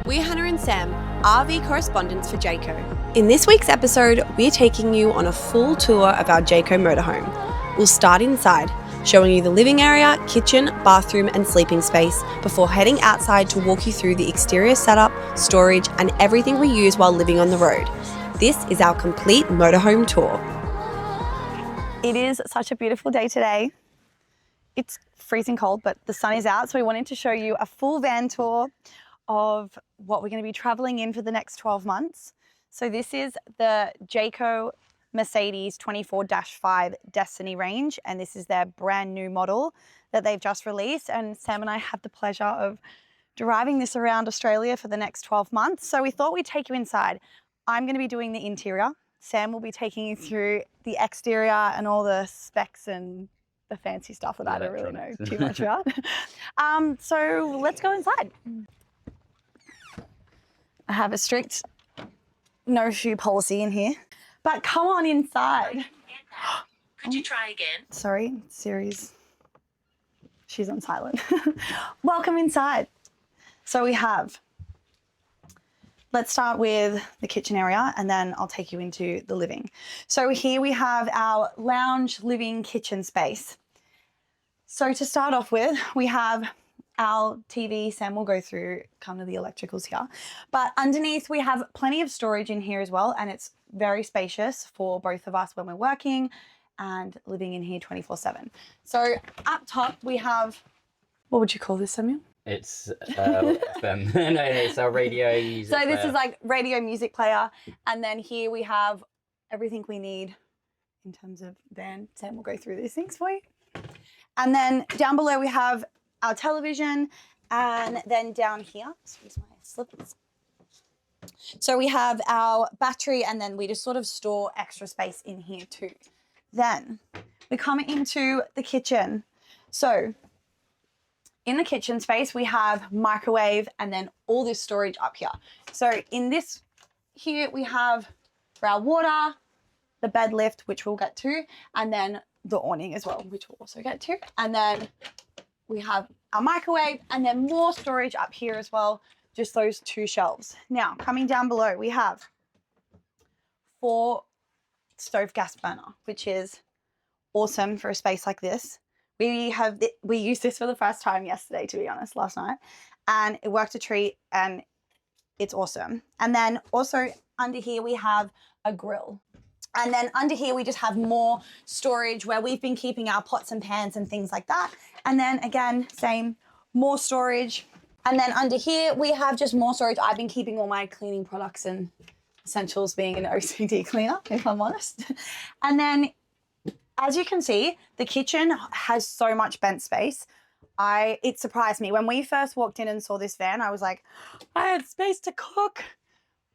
We're Hannah and Sam, RV correspondents for Jayco. In this week's episode, we're taking you on a full tour of our Jayco motorhome. We'll start inside, showing you the living area, kitchen, bathroom and sleeping space before heading outside to walk you through the exterior setup, storage and everything we use while living on the road. This is our complete motorhome tour. It is such a beautiful day today. It's freezing cold, but the sun is out, so we wanted to show you a full van tour of what we're going to be traveling in for the next 12 months. So this is the Jayco Mercedes 24-5 Destiny range, and this is their brand new model that they've just released, and Sam and I have the pleasure of driving this around Australia for the next 12 months. So we thought we'd take you inside. I'm going to be doing the interior. Sam will be taking you through the exterior and all the specs and the fancy stuff that I don't really know too much about. So let's go inside. I have a strict no shoe policy in here, but come on inside. Could you try again? Sorry, Siri's, she's on silent. Welcome inside. So we have, let's start with the kitchen area and then I'll take you into the living. So here we have our lounge living kitchen space. So to start off with, we have our TV. Sam will go through kind of the electricals here. But underneath we have plenty of storage in here as well, and it's very spacious for both of us when we're working and living in here 24/7. So up top we have, what would you call this, Samuel? It's it's our radio music So this player. is like radio music player, and then here we have everything we need in terms of van. Sam will go through these things for you. And then down below we have our television, and then down here, excuse my slippers. So we have our battery, and then we just sort of store extra space in here too. Then we come into the kitchen. So in the kitchen space, we have microwave and then all this storage up here. So in this here, we have for our water, the bed lift, which we'll get to, and then the awning as well, which we'll also get to. And then we have our microwave and then more storage up here as well, just those two shelves. Now, coming down below, we have 4 stove gas burner, which is awesome for a space like this. We used this for the first time yesterday, to be honest, last night, and it worked a treat and it's awesome. And then also under here, we have a grill. And then under here, we just have more storage where we've been keeping our pots and pans and things like that. And then again, same, more storage. And then under here, we have just more storage. I've been keeping all my cleaning products and essentials, being an OCD cleaner, if I'm honest. And then as you can see, the kitchen has so much bench space. It surprised me. When we first walked in and saw this van, I was like, I had space to cook,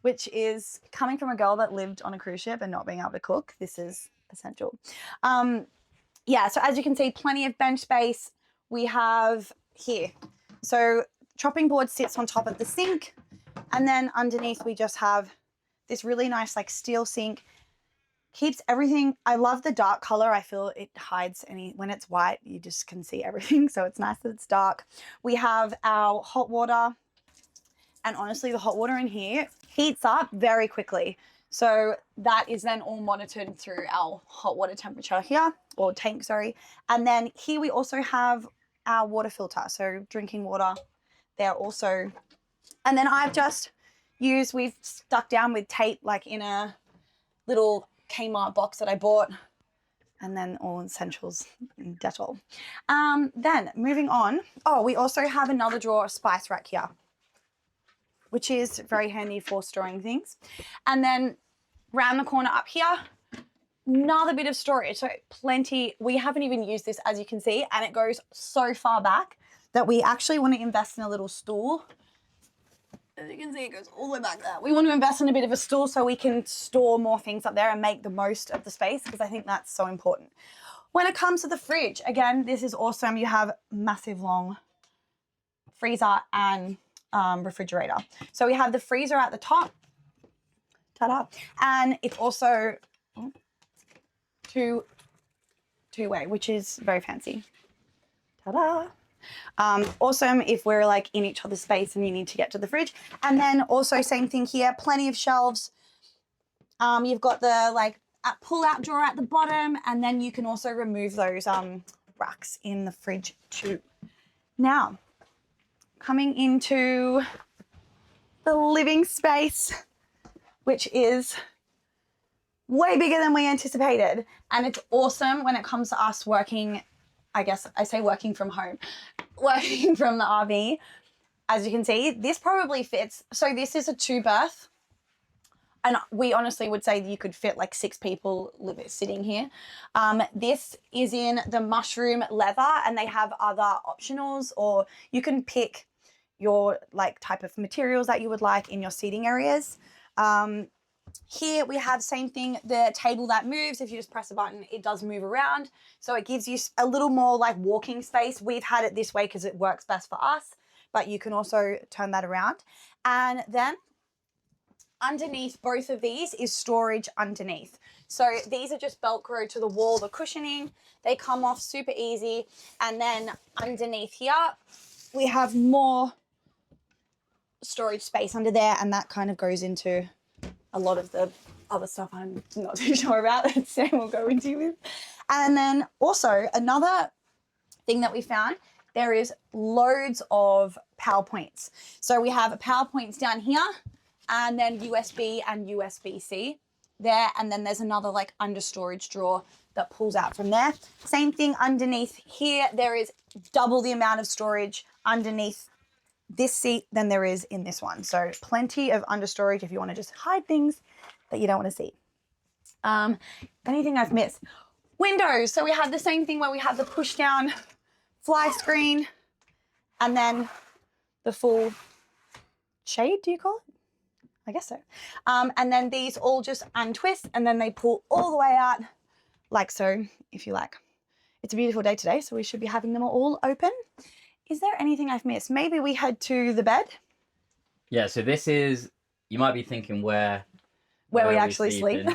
which is coming from a girl that lived on a cruise ship and not being able to cook. This is essential. Yeah, so as you can see, plenty of bench space we have here. So chopping board sits on top of the sink, and then underneath we just have this really nice like steel sink. Keeps everything. I love the dark color. I feel it hides when it's white, you just can see everything. So it's nice that it's dark. We have our hot water, and honestly, the hot water in here heats up very quickly. So that is then all monitored through our hot water temperature here, or tank, sorry. And then here we also have our water filter. So drinking water there also. And then I've just we've stuck down with tape, like in a little Kmart box that I bought, and then all essentials in Dettol. Then moving on. Oh, we also have another drawer, spice rack here, which is very handy for storing things. And then round the corner up here, another bit of storage. So plenty. We haven't even used this, as you can see, and it goes so far back that we actually want to invest in a little stool. As you can see, it goes all the way back there. We want to invest in a bit of a stool so we can store more things up there and make the most of the space, because I think that's so important. When it comes to the fridge, again, this is awesome. You have massive long freezer and refrigerator. So we have the freezer at the top, ta-da, and it's also two-way, which is very fancy. Ta-da! Awesome if we're like in each other's space and you need to get to the fridge. And then also same thing here, plenty of shelves. You've got the like pull-out drawer at the bottom, and then you can also remove those racks in the fridge too. Now, coming into the living space, which is way bigger than we anticipated. And it's awesome when it comes to us working, I guess I say working from home, working from the RV. As you can see, this probably fits. So this is a 2-berth. And we honestly would say you could fit like 6 people sitting here. This is in the mushroom leather, and they have other optionals, or you can pick your like type of materials that you would like in your seating areas. Here we have same thing, the table that moves. If you just press a button, it does move around. So it gives you a little more like walking space. We've had it this way because it works best for us, but you can also turn that around. And then underneath both of these is storage underneath. So these are just Velcro to the wall, the cushioning. They come off super easy. And then underneath here, we have more storage space under there, and that kind of goes into a lot of the other stuff I'm not too sure about that Sam will go into with. And then also another thing that we found, there is loads of PowerPoints. So we have PowerPoints down here, and then USB and USB-C there. And then there's another like under storage drawer that pulls out from there. Same thing underneath here. There is double the amount of storage underneath this seat than there is in this one. So plenty of under storage if you want to just hide things that you don't want to see. Anything I've missed? Windows. So we have the same thing where we have the push down fly screen and then the full shade, do you call it? I guess so. And then these all just untwist, and then they pull all the way out like so, if you like. It's a beautiful day today, so we should be having them all open. Is there anything I've missed? Maybe we head to the bed? Yeah, so this is, you might be thinking where we actually sleep.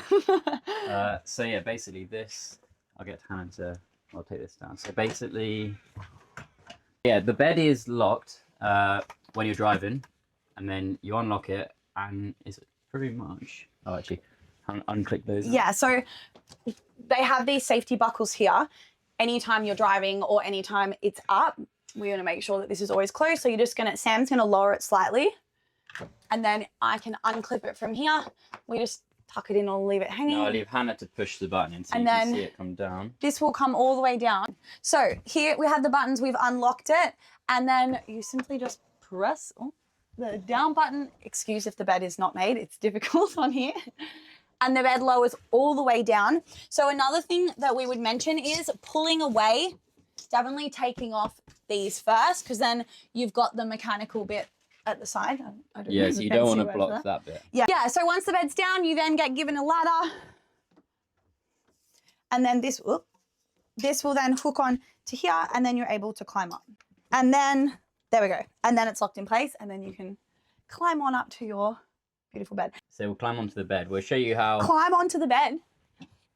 So yeah, basically this, I'll get Hannah to, I'll take this down. So basically, yeah, the bed is locked when you're driving, and then you unlock it, and it's pretty much, oh actually, unclick those. Yeah, so they have these safety buckles here. Anytime you're driving or anytime it's up, we want to make sure that this is always closed. So you're just gonna, Sam's gonna lower it slightly, and then I can unclip it from here. We just tuck it in or leave it hanging. No, I'll leave Hannah to push the button in so and you can then see it come down. This will come all the way down. So here we have the buttons, we've unlocked it, and then you simply just press the down button. Excuse if the bed is not made, it's difficult on here. And the bed lowers all the way down. So another thing that we would mention is pulling away, definitely taking off these first, because then you've got the mechanical bit at the side. I don't know So you don't want to block that bit. Yeah, so once the bed's down, you then get given a ladder. And then this will then hook on to here, and then you're able to climb up. And then, there we go. And then it's locked in place, and then you can climb on up to your beautiful bed. So we'll climb onto the bed. We'll show you how. Climb onto the bed?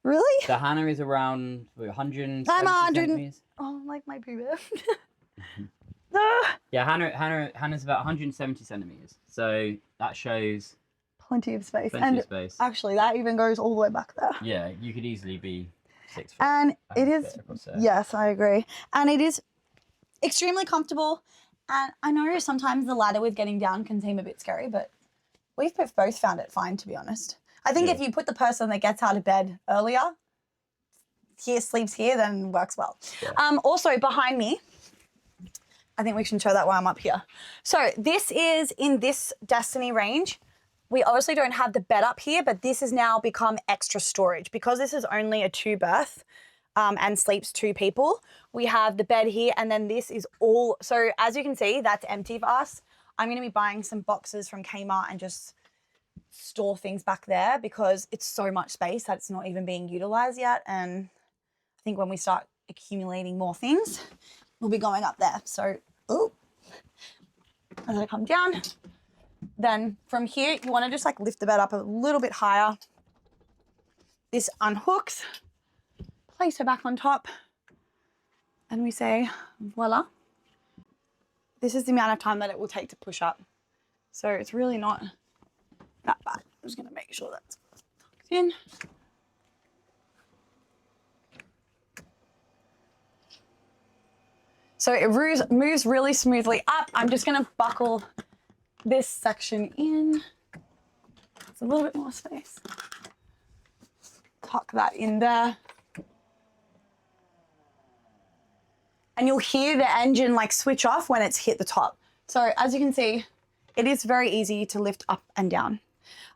Really? So Hannah is around 100 I'm 100. centimeters. Oh, like my boob. Yeah, Hannah's about 170 centimeters. So that shows plenty of space. plenty of space. Actually, that even goes all the way back there. Yeah, you could easily be 6 foot. And it is, So. yes, I agree. And it is extremely comfortable. And I know sometimes the ladder with getting down can seem a bit scary, but we've both found it fine, to be honest. I think if you put the person that gets out of bed earlier, sleeps here, then works well. Yeah. Also behind me, I think we can show that while I'm up here. So this is in this Destiny range. We obviously don't have the bed up here, but this has now become extra storage because this is only a 2-berth and sleeps 2 people. We have the bed here, and then this is all, so as you can see, that's empty for us. I'm gonna be buying some boxes from Kmart and just store things back there because it's so much space that it's not even being utilized yet. And I think when we start accumulating more things, we'll be going up there. So, as I come down, then from here, you want to just like lift the bed up a little bit higher. This unhooks, place her back on top, and we say, voila. this is the amount of time that it will take to push up. So it's really not that bad. I'm just gonna make sure that's tucked in. So it moves really smoothly up. I'm just gonna buckle this section in. It's a little bit more space. Tuck that in there. And you'll hear the engine like switch off when it's hit the top. So as you can see, it is very easy to lift up and down.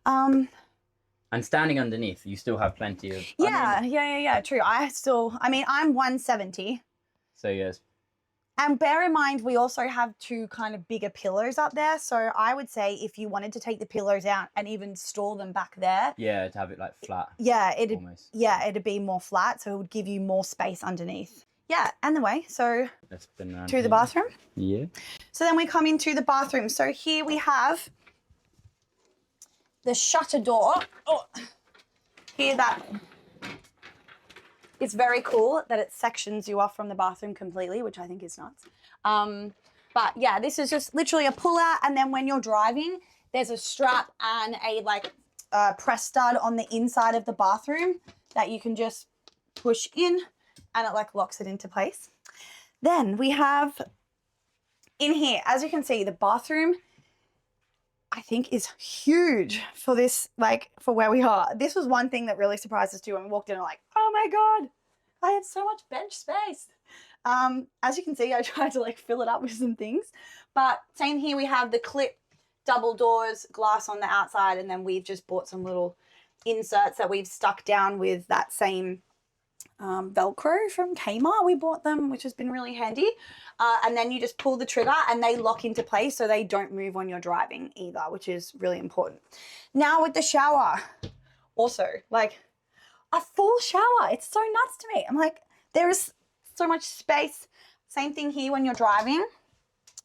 And standing underneath, you still have plenty of... Yeah, true. I'm 170. So yes. And bear in mind, we also have 2 kind of bigger pillows up there. So I would say if you wanted to take the pillows out and even store them back there. Yeah, to have it like flat. Yeah, it'd be more flat. So it would give you more space underneath. Yeah, and the way. So to the bathroom. Yeah. So then we come into the bathroom. So here we have the shutter door. Oh, here that. It's very cool that it sections you off from the bathroom completely, which I think is nuts. But yeah, this is just literally a pull out. And then when you're driving, there's a strap and a press stud on the inside of the bathroom that you can just push in and it like locks it into place. Then we have in here, as you can see, the bathroom I think is huge for this, like for where we are. This was one thing that really surprised us too when we walked in and like, oh my God, I have so much bench space. As you can see, I tried to like fill it up with some things, but same here, we have the clip double doors, glass on the outside, and then we've just bought some little inserts that we've stuck down with that same Velcro from Kmart. We bought them, which has been really handy. And then you just pull the trigger and they lock into place so they don't move when you're driving either, which is really important. Now with the shower, also like a full shower. It's so nuts to me. I'm like, there is so much space. Same thing here when you're driving.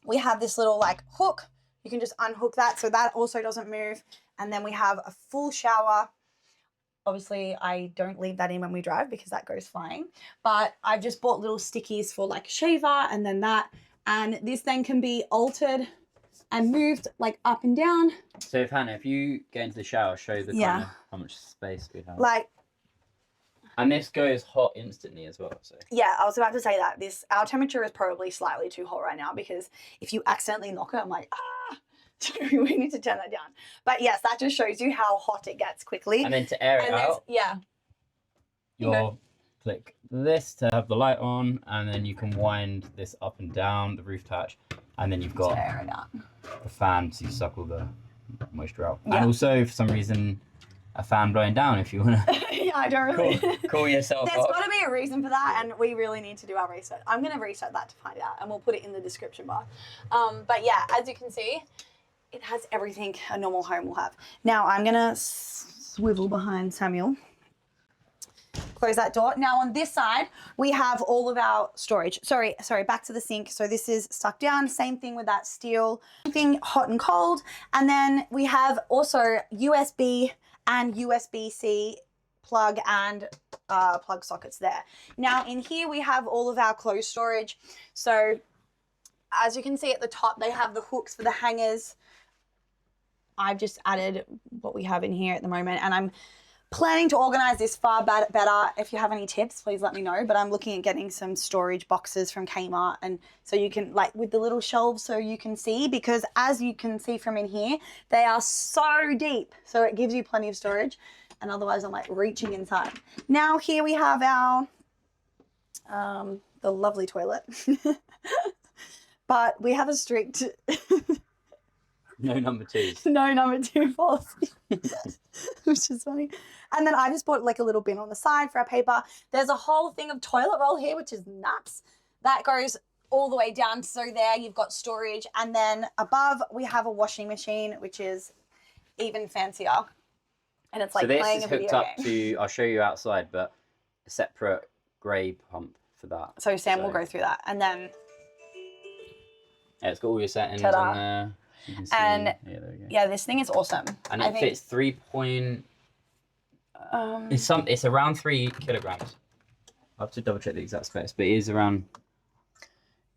We have this little like hook. You can just unhook that so that also doesn't move. And then we have a full shower. Obviously, I don't leave that in when we drive because that goes flying. But I've just bought little stickies for like shaver and then that. And this then can be altered and moved like up and down. So if Hannah, if you get into the shower, show the kind of how much space we have. Like, and this goes hot instantly as well. So yeah, I was about to say that. Our temperature is probably slightly too hot right now because if you accidentally knock it, I'm like, ah. We need to turn that down. But yes, that just shows you how hot it gets quickly. And then to air it out, you'll click this to have the light on, and then you can wind this up and down the roof touch, and then you've got to air it out. The fan to suck all the moisture out. Yeah. And also, for some reason, a fan blowing down if you want to. Yeah, I don't really. Call yourself There's got to be a reason for that, and we really need to do our research. I'm going to research that to find out, and we'll put it in the description bar. But yeah, as you can see, it has everything a normal home will have. Now I'm gonna swivel behind Samuel. Close that door. Now on this side, we have all of our storage. Sorry, back to the sink. So this is stuck down. Same thing with that steel thing, hot and cold. And then we have also USB and USB-C plug and plug sockets there. Now in here we have all of our clothes storage. So as you can see at the top, they have the hooks for the hangers. I've just added what we have in here at the moment, and I'm planning to organize this far better. If you have any tips, please let me know. But I'm looking at getting some storage boxes from Kmart, and so you can like with the little shelves so you can see, because as you can see from in here, they are so deep. So it gives you plenty of storage, and otherwise I'm like reaching inside. Now here we have our, the lovely toilet, but we have a strict no number twos. No number 2 policy, which is funny. And then I just bought like a little bin on the side for our paper. There's a whole thing of toilet roll here, which is nuts. That goes all the way down. So there you've got storage. And then above we have a washing machine, which is even fancier. And it's like playing a video game. So this is hooked up to, I'll show you outside, but a separate grey pump for that. So Sam will go through that. And then... yeah, it's got all your settings on there. You can see, and there we go. Yeah, this thing is awesome. And it fits 3 it's around 3 kilograms. I have to double check the exact space, but it is around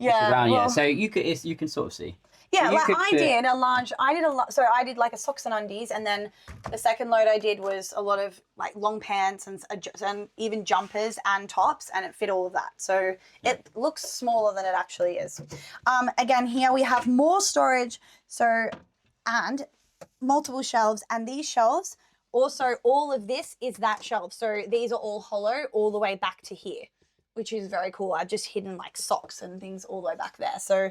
Yeah, around, well, So you can sort of see. yeah, So you like could I fit- did a large. I did a lot. So I did like a socks and undies, and then the second load I did was a lot of like long pants and even jumpers and tops, and it fit all of that. So it looks smaller than it actually is. Again, here we have more storage. So and multiple shelves, and these shelves also all of this is that shelf. So these are all hollow all the way back to here, which is very cool. I've just hidden like socks and things all the way back there. So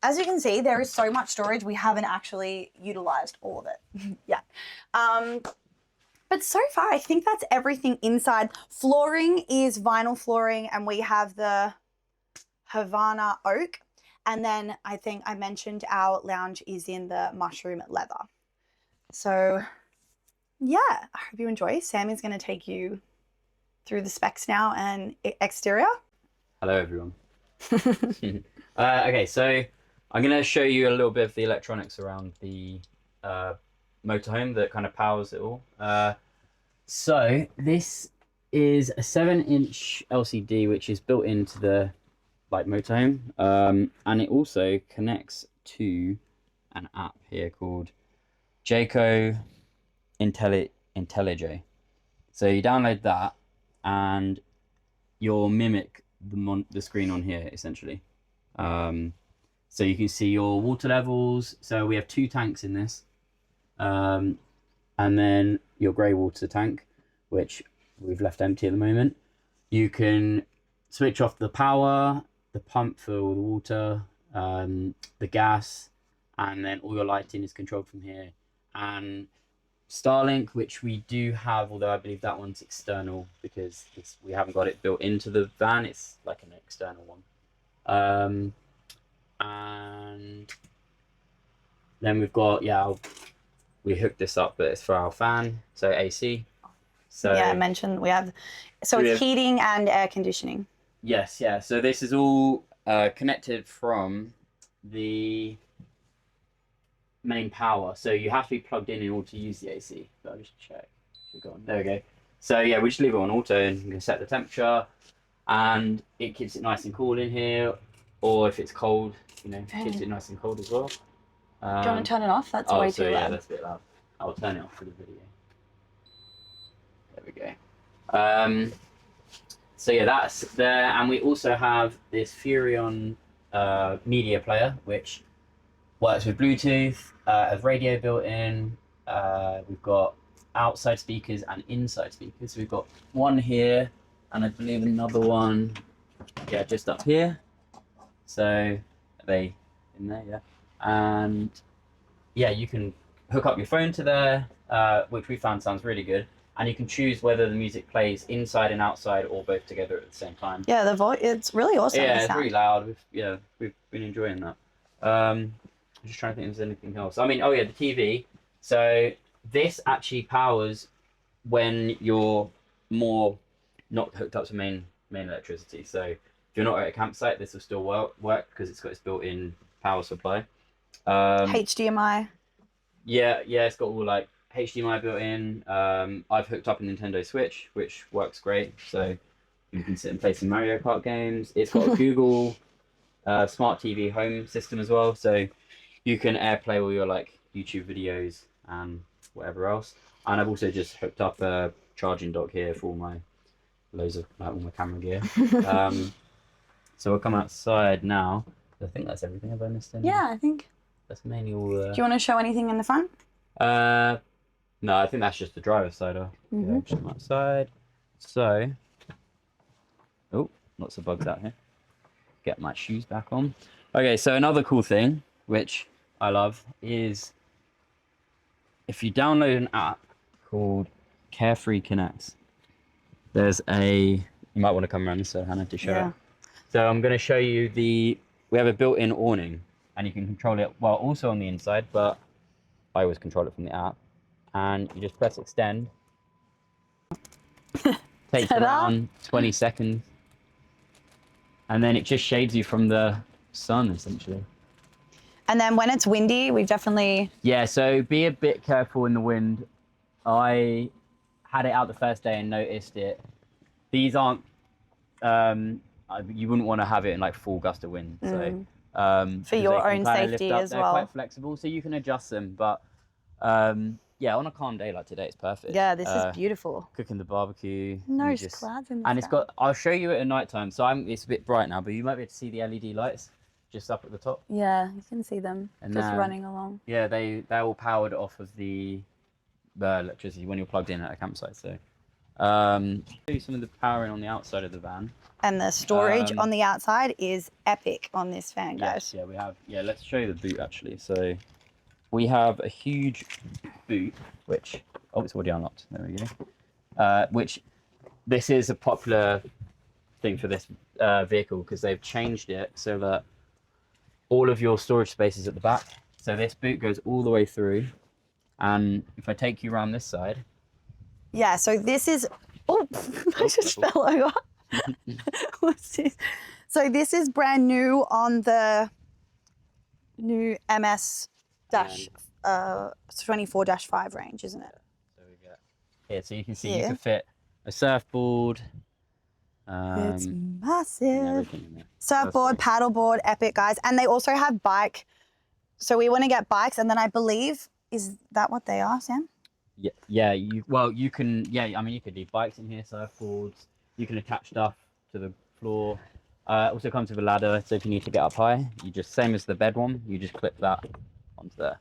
as you can see, there is so much storage. We haven't actually utilized all of it yet. But so far, I think that's everything inside. Flooring is vinyl flooring, and we have the Havana oak. And then I think I mentioned our lounge is in the mushroom leather. So yeah, I hope you enjoy. Sammy's going to take you through the specs now and exterior. Hello, everyone. Okay, so I'm going to show you a little bit of the electronics around the motorhome that kind of powers it all. So this is a 7-inch LCD, which is built into the motorhome, and it also connects to an app here called Jayco IntelliJ. So you download that, and you'll mimic the screen on here essentially. So you can see your water levels. So we have 2 tanks in this, and then your grey water tank, which we've left empty at the moment. You can switch off the power, the pump for all the water, the gas, and then all your lighting is controlled from here. And Starlink, which we do have, although I believe that one's external because we haven't got it built into the van. It's like an external one. And then we've got, we hooked this up, but it's for our fan, so AC. So yeah, I mentioned we have, so it's heating and air conditioning. Yes, yeah. So this is all connected from the main power. So you have to be plugged in order to use the AC. But I'll just check. There we go. So yeah, we just leave it on auto, and you can set the temperature, and it keeps it nice and cool in here. Or if it's cold, keeps it nice and cold as well. Do you want to turn it off? That's way too loud. Yeah, that's a bit loud. I'll turn it off for the video. There we go. So yeah, that's there, and we also have this Furion media player, which works with Bluetooth, has radio built in. We've got outside speakers and inside speakers. So we've got one here, and I believe another one, just up here. So are they in there? Yeah. And yeah, you can hook up your phone to there, which we found sounds really good. And you can choose whether the music plays inside and outside or both together at the same time. Yeah, it's really awesome. Yeah, it's really loud. We've been enjoying that. I'm just trying to think if there's anything else. I mean, the TV. So this actually powers when you're more not hooked up to main electricity. So if you're not at a campsite, this will still work because it's got its built-in power supply. HDMI. Yeah, it's got all HDMI built in. I've hooked up a Nintendo Switch, which works great. So you can sit and play some Mario Kart games. It's got a Google Smart TV home system as well. So you can AirPlay all your YouTube videos and whatever else. And I've also just hooked up a charging dock here for all my all my camera gear. So we'll come outside now. I think that's everything. Have I missed anything? Yeah, I think that's mainly all. Do you want to show anything in the front? No, I think that's just the driver's side. Yeah, just come outside. So, lots of bugs out here. Get my shoes back on. Okay, so another cool thing, which I love, is if you download an app called Carefree Connect, there's you might want to come around this side, Hannah, to show it. So I'm going to show you we have a built-in awning, and you can control it, also on the inside, but I always control it from the app. And you just press extend. Takes around 20 seconds. And then it just shades you from the sun, essentially. And then when it's windy, we've definitely... Yeah, so be a bit careful in the wind. I had it out the first day and noticed it. These aren't you wouldn't want to have it in like full gust of wind. So For your own safety as They're well. quite flexible, so you can adjust them. But yeah, on a calm day like today, it's perfect. Yeah, this is beautiful. Cooking the barbecue. No clouds in the and it's sky. got. I'll show you it at night time. So it's a bit bright now, but you might be able to see the LED lights just up at the top. Yeah, you can see them And just running along. Yeah, they're all powered off of the electricity when you're plugged in at a campsite. So show you some of the powering on the outside of the van. And the storage on the outside is epic on this van, guys. Yes, yeah, we have. Yeah, let's show you the boot actually. So we have a huge boot, which it's already unlocked. There we go. Which this is a popular thing for this vehicle because they've changed it so that all of your storage space is at the back. So this boot goes all the way through. And if I take you around this side. Yeah, so this is, I just fell over. What's this? So this is brand new on the new MS 24-5 range, isn't it? So we get here, so you can see you can fit a surfboard. It's And massive. everything in there. Surfboard, paddleboard, epic, guys. And they also have bike. So we want to get bikes, and then I believe, is that what they are, Sam? Yeah, you can, I mean, you could do bikes in here, surfboards, you can attach stuff to the floor. Also comes with a ladder, so if you need to get up high, you just, same as the bed one, you just clip that onto there.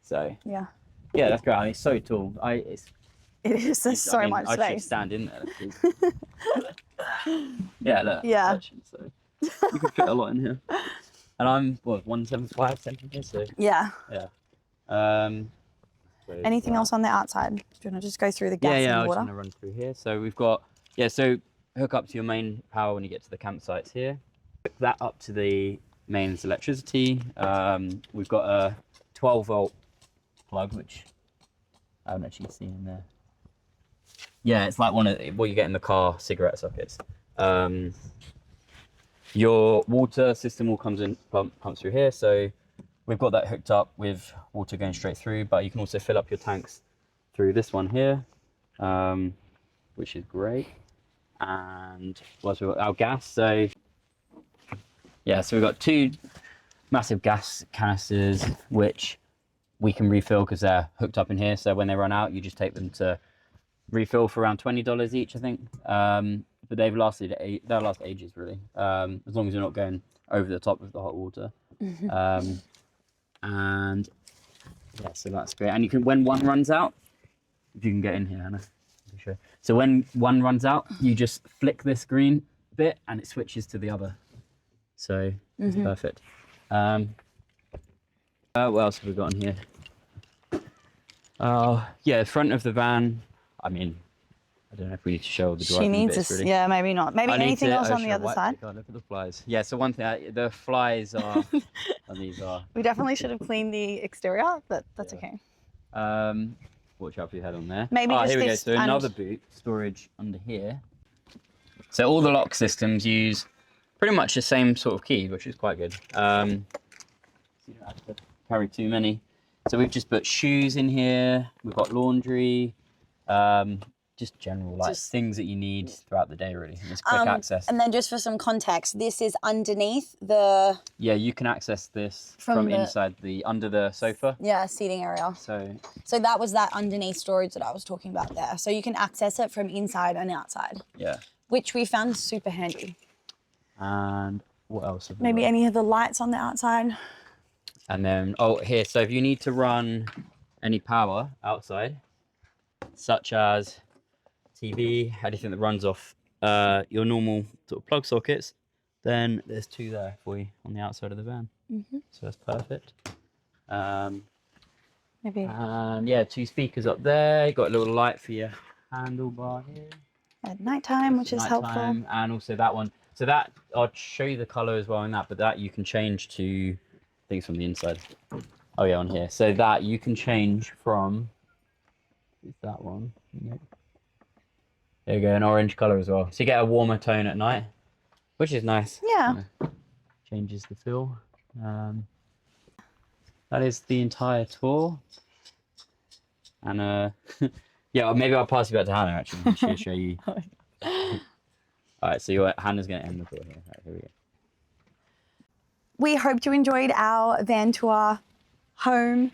So, yeah, that's great. I mean, it's so tall. It is, there's so much space. I should stand in there. Yeah, look. Yeah. So you can fit a lot in here. And I'm, 175 centimeters, so. Yeah. Anything So, else on the outside? Do you want to just go through the gas yeah, and I'm water? just going to run through here. So we've got, so hook up to your main power when you get to the campsites here. Hook that up to the mains electricity. We've got a 12-volt plug, which I haven't actually seen in there. Yeah, it's like one of what you get in the car cigarette sockets. Your water system all comes in, pumps through here. So we've got that hooked up with water going straight through, but you can also fill up your tanks through this one here, which is great. And we've got our gas. So yeah, so we've got 2 massive gas canisters, which we can refill because they're hooked up in here. So when they run out, you just take them to refill for around $20 each, I think. But they've lasted, they'll last ages really, as long as you're not going over the top of the hot water. And yeah, so that's great. And you can, when one runs out, if you can get in here, Hannah, sure. So when one runs out, you just flick this green bit and it switches to the other. So it's perfect. What else have we got in here? Yeah, front of the van. I mean, I don't know if we need to show the driving She needs bits, to, really. yeah, maybe not. Maybe anything else on the other side? God, look at the flies. Yeah, so one thing, the flies are, and these are. We definitely should have cleaned the exterior, but that's okay. Watch out for your head on there. Maybe just here we go. this So another boot, storage under here. So all the lock systems use pretty much the same sort of key, which is quite good. So you don't have to carry too many. So we've just put shoes in here. We've got laundry, just general things that you need throughout the day, really. And it's quick access. And then just for some context, this is underneath the... Yeah, you can access this from inside under the sofa. Yeah, seating area. So that was that underneath storage that I was talking about there. So you can access it from inside and outside. Yeah. Which we found super handy. And what else? Maybe any of the lights on the outside. And then, here, so if you need to run any power outside, such as TV, anything that runs off your normal sort of plug sockets, then there's 2 there for you on the outside of the van. So that's perfect. Maybe. And yeah, 2 speakers up there. You got a little light for your handlebar here. At nighttime, which is helpful. And also that one. So that, I'll show you the color as well in that, but that you can change to things from the inside. Oh yeah, on here. So that you can change from, is that one? Nope. There you go, an orange color as well. So you get a warmer tone at night, which is nice. Yeah. Changes the feel. That is the entire tour. And yeah, maybe I'll pass you back to Hannah actually. She'll show you. All right, so your Hannah's going to end the tour here. Right, here we go. We hope you enjoyed our van tour home.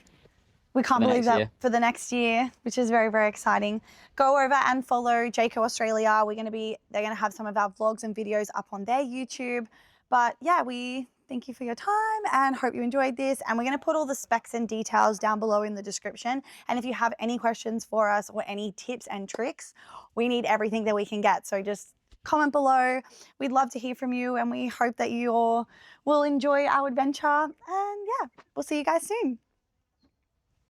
We can't believe that for the next year, which is very, very exciting. Go over and follow Jayco Australia. They're gonna have some of our vlogs and videos up on their YouTube. But yeah, we thank you for your time and hope you enjoyed this. And we're gonna put all the specs and details down below in the description. And if you have any questions for us or any tips and tricks, we need everything that we can get. So just comment below. We'd love to hear from you, and we hope that you all will enjoy our adventure. And yeah, we'll see you guys soon.